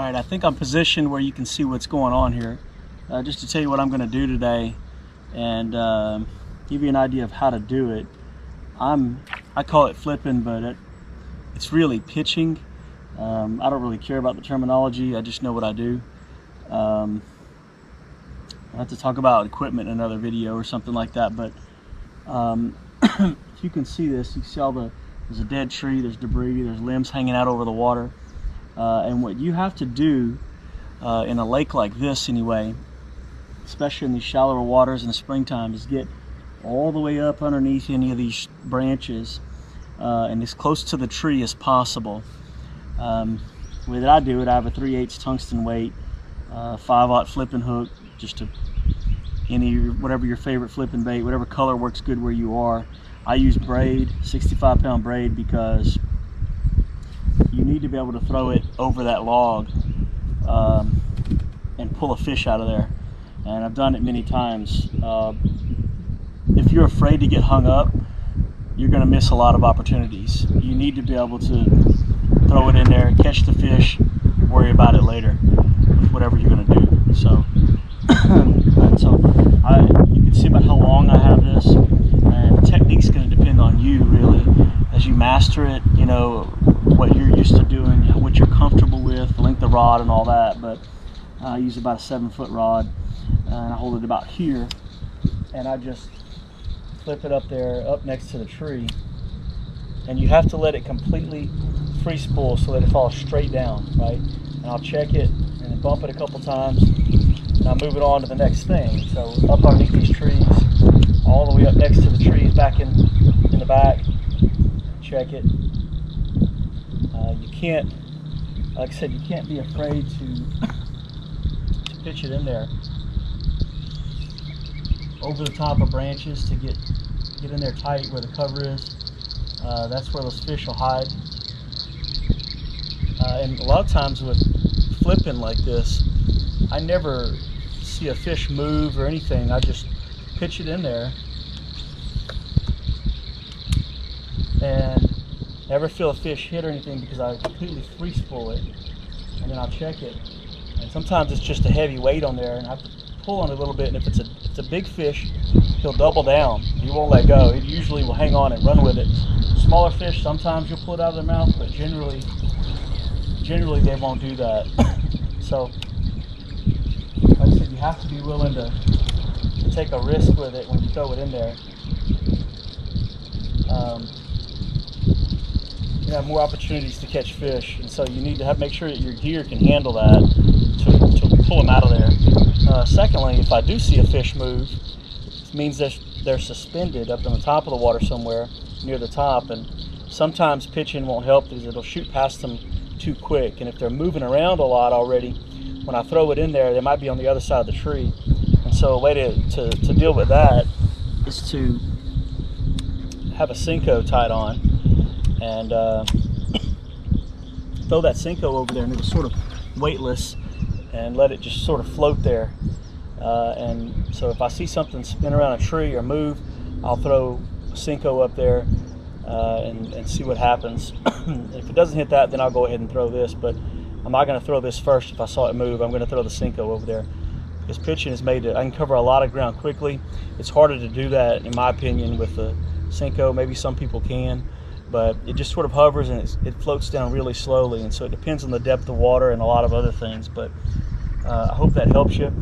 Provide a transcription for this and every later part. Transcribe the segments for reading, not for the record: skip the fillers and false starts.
Alright, I think I'm positioned where you can see what's going on here. Just to tell you what I'm going to do today and give you an idea of how to do it. I call it flipping, but it's really pitching. I don't really care about the terminology, I just know what I do. I'll have to talk about equipment in another video or something like that, but if you can see this, you can see there's a dead tree, there's debris, there's limbs hanging out over the water. And what you have to do in a lake like this anyway, especially in these shallower waters in the springtime, is get all the way up underneath any of these branches and as close to the tree as possible. The way that I do it, I have a 3/8 tungsten weight, 5/0 flipping hook, just to whatever your favorite flipping bait, whatever color works good where you are. I use braid, 65-pound braid, because you need to be able to throw it over that log and pull a fish out of there. And I've done it many times. If you're afraid to get hung up, you're going to miss a lot of opportunities. You need to be able to throw it in there, catch the fish, worry about it later with whatever you're going to do. So, you can see about how long I have this, and the technique's going to depend on you really. As you master it, you know what you're used to doing, what you're comfortable with, the length of rod and all that. But I use about a 7-foot rod, and I hold it about here, and I just flip it up there, up next to the tree, and you have to let it completely free spool so that it falls straight down, right? And I'll check it and then bump it a couple times, and I'll move it on to the next thing. So up underneath these trees, all the way up next to the trees, back in the back, check it. You can't, like I said, you can't be afraid to pitch it in there over the top of branches to get in there tight where the cover is. That's where those fish will hide. And a lot of times with flipping like this, I never see a fish move or anything. I just pitch it in there and never feel a fish hit or anything, because I completely free spool it, and then I'll check it. And sometimes it's just a heavy weight on there, and I have to pull on it a little bit. And if it's a big fish, he'll double down. He won't let go. He usually will hang on and run with it. Smaller fish, sometimes you'll pull it out of their mouth, but generally they won't do that. So, like I said, you have to be willing to take a risk with it when you throw it in there. You have more opportunities to catch fish, and so you need to make sure that your gear can handle that to pull them out of there. Secondly, if I do see a fish move, it means they're suspended up on the top of the water somewhere near the top, and sometimes pitching won't help because it'll shoot past them too quick. And if they're moving around a lot already, when I throw it in there, they might be on the other side of the tree. And so a way to deal with that is to have a Senko tied on, and throw that Senko over there, and it'll sort of weightless, and let it just sort of float there. And so if I see something spin around a tree or move, I'll throw a Senko up there and see what happens. If it doesn't hit that, then I'll go ahead and throw this, but I'm not going to throw this first. If I saw it move, I'm going to throw the Senko over there. Because pitching is made I can cover a lot of ground quickly. It's harder to do that, in my opinion, with the Senko. Maybe some people can, but it just sort of hovers and it floats down really slowly, and so it depends on the depth of water and a lot of other things. But I hope that helps you.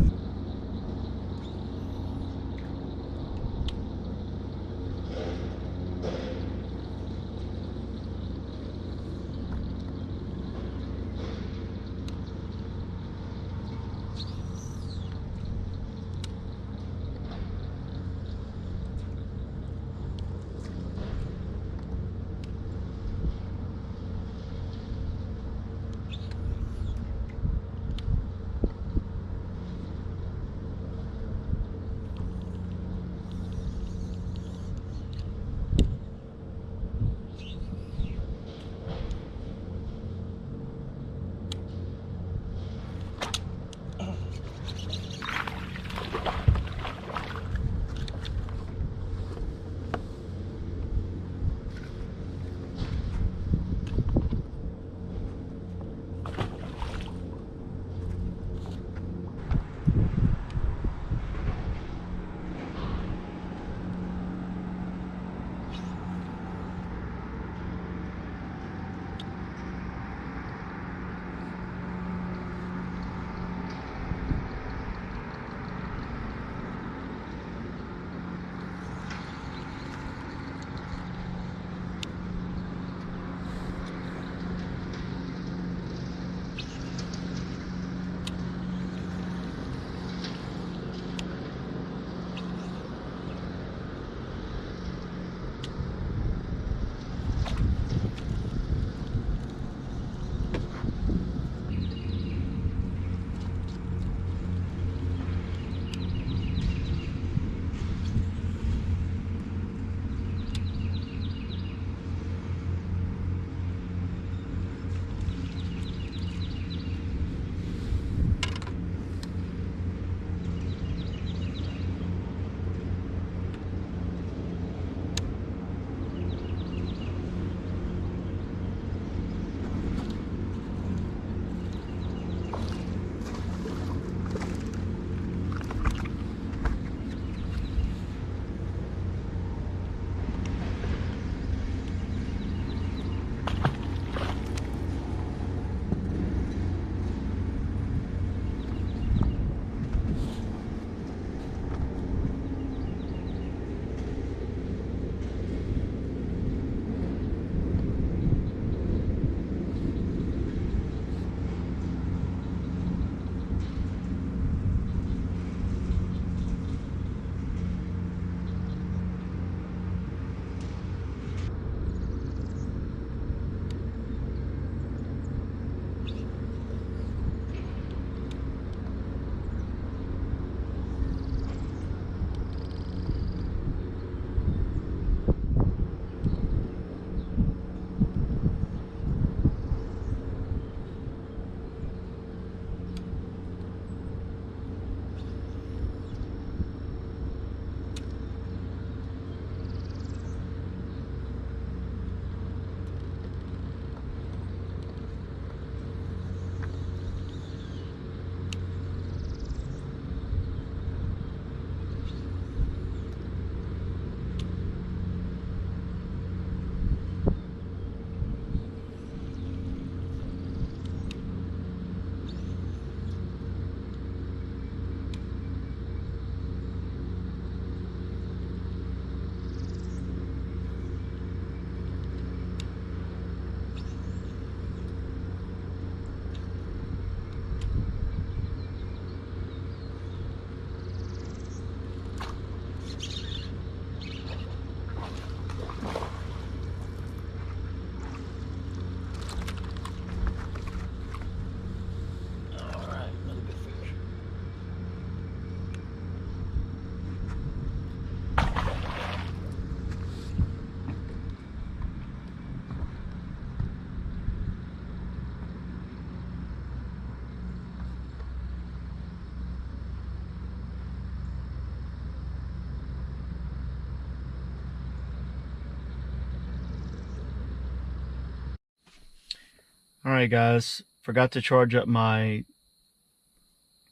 Alright guys, forgot to charge up my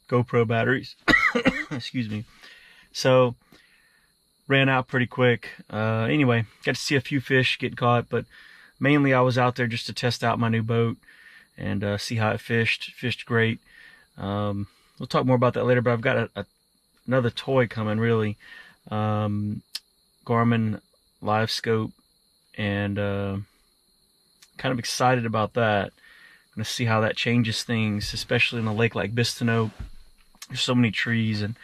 GoPro batteries. Excuse me. So, ran out pretty quick. Anyway, got to see a few fish get caught, but mainly I was out there just to test out my new boat and see how it fished. Fished great. We'll talk more about that later, but I've got another toy coming, really. Garmin Live Scope, and kind of excited about that. I'm going to see how that changes things, especially in a lake like Bistineau. There's so many trees, and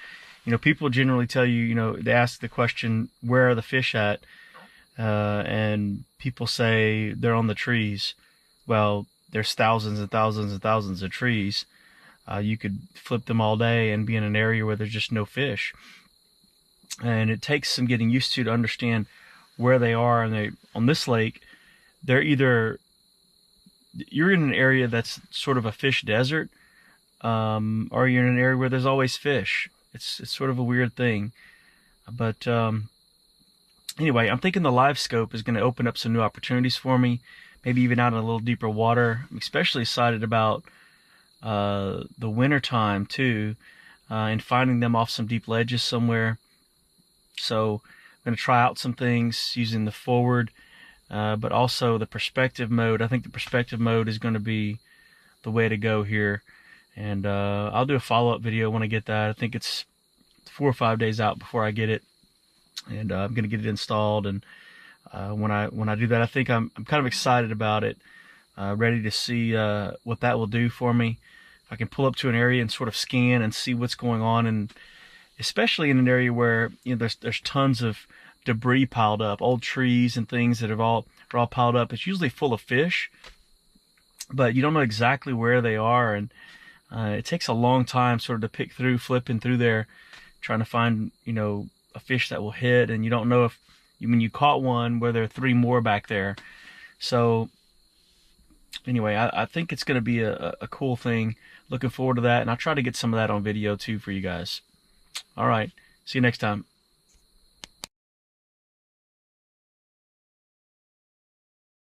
people generally tell you, they ask the question, where are the fish at? And people say they're on the trees. Well, there's thousands and thousands and thousands of trees. You could flip them all day and be in an area where there's just no fish. And it takes some getting used to understand where they are. And on this lake, you're in an area that's sort of a fish desert, or you're in an area where there's always fish. It's sort of a weird thing. But anyway, I'm thinking the Live Scope is going to open up some new opportunities for me, maybe even out in a little deeper water. I'm especially excited about the winter time too, and finding them off some deep ledges somewhere. So I'm going to try out some things using the forward, but also the perspective mode. I think the perspective mode is going to be the way to go here. And I'll do a follow-up video when I get that. I think it's 4 or 5 days out before I get it, and I'm going to get it installed. And when I do that, I think I'm kind of excited about it, ready to see what that will do for me. If I can pull up to an area and sort of scan and see what's going on, and especially in an area where there's tons of debris piled up, old trees and things that are all piled up. It's usually full of fish, but you don't know exactly where they are, and it takes a long time sort of to pick through, flipping through there, trying to find a fish that will hit, and you don't know if when you caught one where there are 3 more back there. So anyway, I think it's going to be a cool thing. Looking forward to that, and I'll try to get some of that on video too for you guys. All right, see you next time.